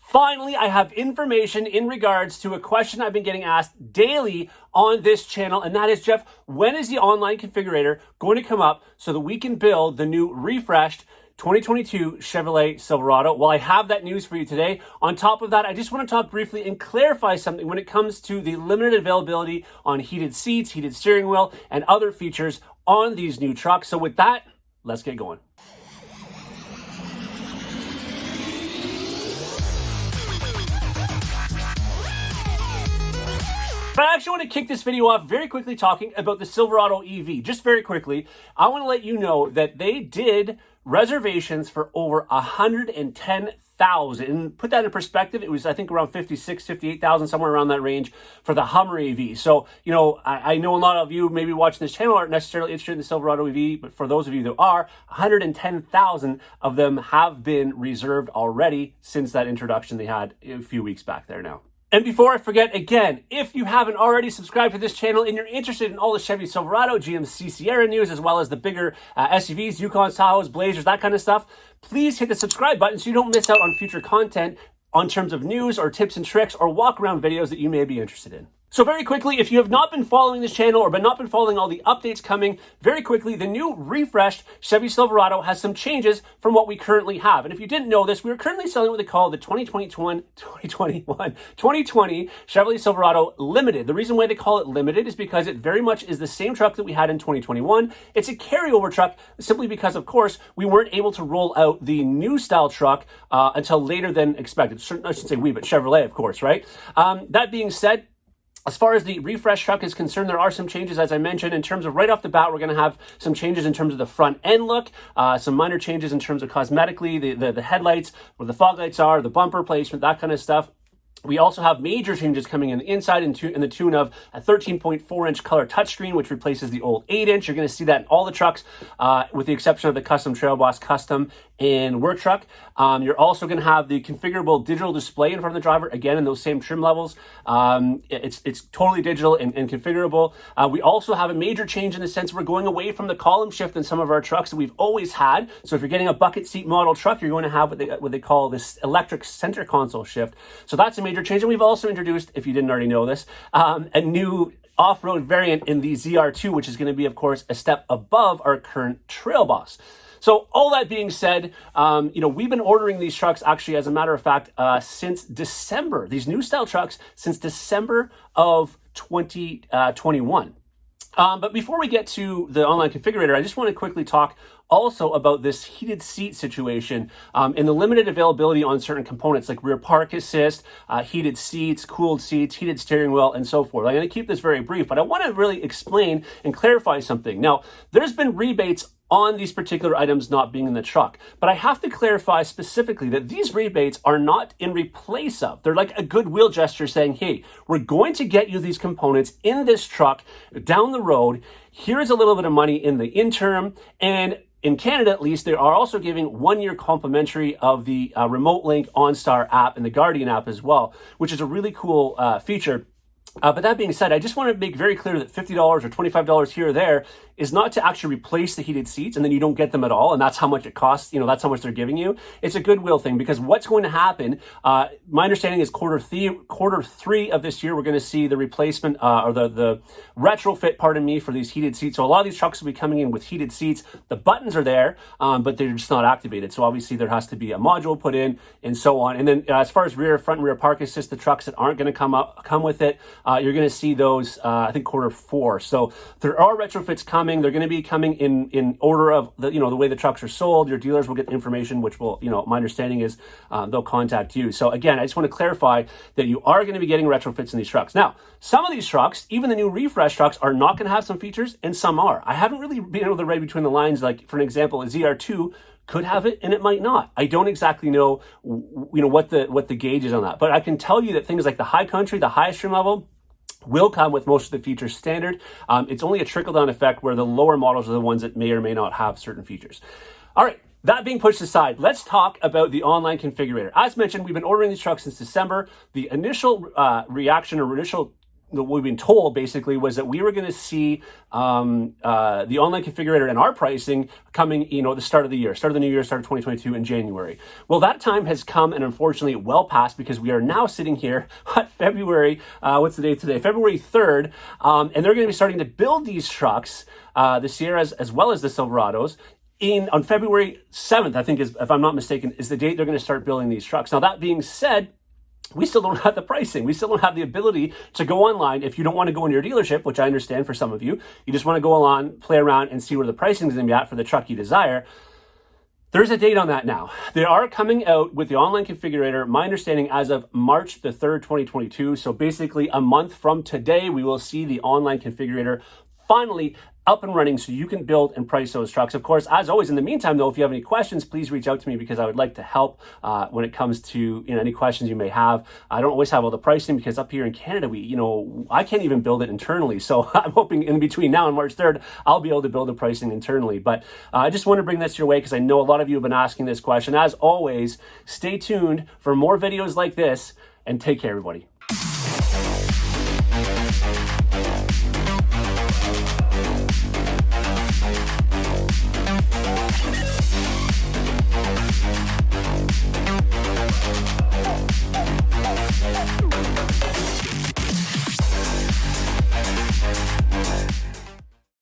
Finally, I have information in regards to a question I've been getting asked daily on this channel, and that is, Jeff, when is the Online Configurator going to come up so that we can build the new refreshed 2022 Chevrolet Silverado? Well, I have that news for you today. On top of that, I just want to talk briefly and clarify something when it comes to the limited availability on heated seats, heated steering wheel, and other features on these new trucks. So with that, let's get going. But I actually want to kick this video off very quickly talking about the Silverado EV. Just very quickly, I want to let you know that they did reservations for over 110,000. And put that in perspective, it was, I think, around 56, 58,000, somewhere around that range for the Hummer EV. So, you know, I know a lot of you maybe watching this channel aren't necessarily interested in the Silverado EV, but for those of you that are, 110,000 of them have been reserved already since that introduction they had a few weeks back there now. And before I forget, again, if you haven't already subscribed to this channel and you're interested in all the Chevy Silverado, GMC Sierra news, as well as the bigger SUVs, Yukons, Tahoes, Blazers, that kind of stuff, please hit the subscribe button so you don't miss out on future content on terms of news or tips and tricks or walk around videos that you may be interested in. So very quickly, if you have not been following this channel or not been following all the updates coming, very quickly, the new refreshed Chevy Silverado has some changes from what we currently have. And if you didn't know this, we are currently selling what they call the 2020 Chevrolet Silverado Limited. The reason why they call it Limited is because it very much is the same truck that we had in 2021. It's a carryover truck simply because, of course, we weren't able to roll out the new style truck until later than expected. I shouldn't say we, but Chevrolet, of course, right? That being said, as far as the refresh truck is concerned, there are some changes, as I mentioned, in terms of right off the bat, we're going to have some changes in terms of the front end look, some minor changes in terms of cosmetically, the headlights, where the fog lights are, the bumper placement, that kind of stuff. We also have major changes coming in the inside in the tune of a 13.4-inch color touchscreen, which replaces the old 8-inch. You're going to see that in all the trucks, with the exception of the Custom Trail Boss Custom and Work Truck. You're also going to have the configurable digital display in front of the driver, again, in those same trim levels. It's totally digital and configurable. We also have a major change in the sense we're going away from the column shift in some of our trucks that we've always had. So if you're getting a bucket seat model truck, you're going to have what they call this electric center console shift. So that's a major change. And we've also introduced, if you didn't already know this, a new off-road variant in the ZR2, which is going to be, of course, a step above our current Trail Boss. So all that being said, we've been ordering these trucks, actually, as a matter of fact, since December, these new style trucks, since December of 2021. But before we get to the Online Configurator, I just want to quickly talk also about this heated seat situation and the limited availability on certain components like rear park assist, heated seats, cooled seats, heated steering wheel, and so forth. I'm going to keep this very brief, but I want to really explain and clarify something. Now, there's been rebates on these particular items not being in the truck. But I have to clarify specifically that these rebates are not in replace of. They're like a goodwill gesture saying, hey, we're going to get you these components in this truck down the road. Here's a little bit of money in the interim. And in Canada, at least, they are also giving 1 year complimentary of the Remote Link OnStar app and the Guardian app as well, which is a really cool feature. But that being said, I just want to make very clear that $50 or $25 here or there is not to actually replace the heated seats and then you don't get them at all. And that's how much it costs. You know, that's how much they're giving you. It's a goodwill thing because what's going to happen, my understanding is quarter three of this year, we're going to see the replacement or the retrofit, pardon me, for these heated seats. So a lot of these trucks will be coming in with heated seats. The buttons are there, but they're just not activated. So obviously there has to be a module put in and so on. And then as far as front and rear park assist, the trucks that aren't going to come with it, you're going to see those, I think, quarter four. So there are retrofits coming. They're going to be coming in order of the way the trucks are sold. Your dealers will get information, which will, my understanding is they'll contact you. So again, I just want to clarify that you are going to be getting retrofits in these trucks. Now, some of these trucks, even the new refresh trucks, are not going to have some features, and some are. I haven't really been able to read between the lines. Like, for an example, a ZR2 could have it and it might not. I don't exactly know, what the gauge is on that. But I can tell you that things like the high country, the highest trim level, will come with most of the features standard. It's only a trickle-down effect where the lower models are the ones that may or may not have certain features. All right, that being pushed aside, let's talk about the Online Configurator. As mentioned, we've been ordering these trucks since December. The initial reaction or initial what we've been told basically was that we were going to see the online configurator and our pricing coming, the start of the year, start of the new year, start of 2022 in January. Well, that time has come and unfortunately well past, because we are now sitting here at February, what's the date today? February 3rd, and they're going to be starting to build these trucks, the Sierras as well as the Silverados, on February 7th, I think, is, if I'm not mistaken, is the date they're going to start building these trucks. Now, that being said, we still don't have the pricing. We still don't have the ability to go online. If you don't want to go in your dealership, which I understand for some of you, you just want to go online, play around, and see where the pricing is going to be at for the truck you desire. There's a date on that now. They are coming out with the online configurator, my understanding, as of March the 3rd, 2022. So basically a month from today, we will see the online configurator finally up and running so you can build and price those trucks. Of course, as always, in the meantime, though, if you have any questions, please reach out to me, because I would like to help when it comes to any questions you may have. I don't always have all the pricing, because up here in Canada, I can't even build it internally. So I'm hoping in between now and March 3rd, I'll be able to build the pricing internally. But I just want to bring this your way, because I know a lot of you have been asking this question. As always, stay tuned for more videos like this, and take care, everybody.